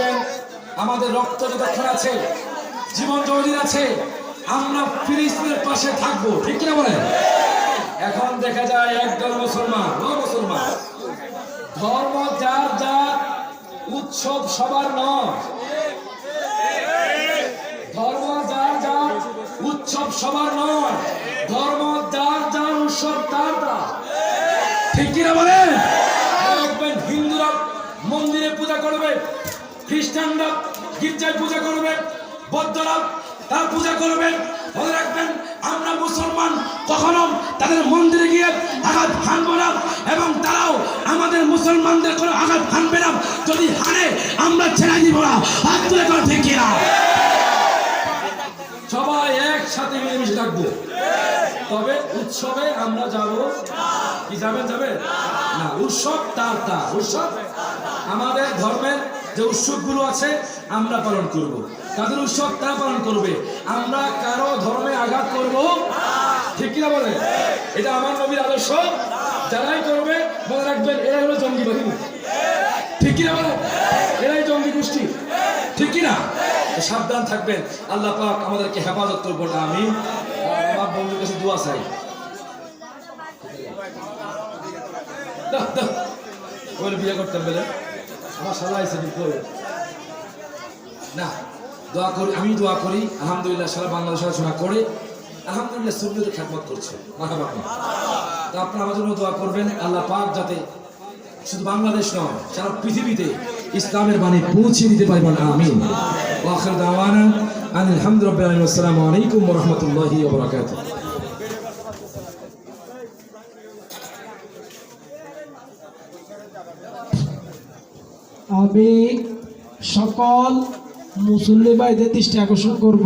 রাখবেন, আমাদের রক্ত যতক্ষণ আছে, জীবন যতদিন আছে, আমরা ফিলিস্তিনের পাশে থাকবো, ঠিক কিনা বলেন? এখন দেখা যায় একদল মুসলমান, ধর্ম যার যার, উৎসব সবার নয়। ধর্ম যার যার, উৎসব সবার নয়। ধর্ম যার যার, উৎসব তার তার, ঠিক কিনা বলেন? দেখবেন হিন্দুরা মন্দিরে পূজা করবে, খ্রিস্টানরা গির্জায় পূজা করবে, বৌদ্ধরা তার পূজা করবে। মনে রাখবেন, আমরা মুসলমান কখনো তাদের মন্দিরে গিয়ে আঘাত হানবো না, এবং তারাও আমাদের মুসলমানদের কোনো আঘাত হানবে না। যদি হানে আমরা ছেড়ে দিব না, হাত তুলে করে ঠিক কিনা? সবাই একসাথে মিলেমিশে থাকবো। তবে উৎসবে আমরা যাব কি? যাবেন না, উৎসব তার তার, উৎসব আমাদের ধর্মের যে উৎসবগুলো আছে আমরা পালন করব, তাদের উৎসব তারা পালন করবে। আমরা কারো ধর্মে আঘাত করব, ঠিক কিনা বলে? এটা আমার নবীর আদর্শ। যারাই করবে মনে রাখবেন, এরা হলো জঙ্গি বাহিনী, ঠিক কিনা বলে? এরাই জঙ্গি গোষ্ঠী, ঠিক কিনা? সাবধান থাকবেন। আল্লাহ পাক আমাদেরকে হেফাজত করবেন, আমিন। আমার বন্ধুর কাছে দোয়া চাই। বিয়ে করতেন বলে আমার সালা আছে না, দোয়া করি, আমি দোয়া করি। আলহামদুলিল্লাহ সারা বাংলাদেশ আলোচনা করে আলহামদুলিল্লাহ সুন্নতের খেদমত করছে। তো আপনারা আমার জন্য দোয়া করবেন, আল্লাহ পাক যাতে শুধু বাংলাদেশ নয়, সারা পৃথিবীতে ইসলামের বাণী পৌঁছে দিতে পারবেন, আমিন। ওয়া আখিরু দাওয়ানা আনিল হামদুলিল্লাহি রাব্বিল আলামিন। আসসালামু আলাইকুম ওয়া রাহমাতুল্লাহি ওয়া বারাকাতুহু। আমি সকল মুসল্লি ভাইদের দৃষ্টি আকর্ষণ করব,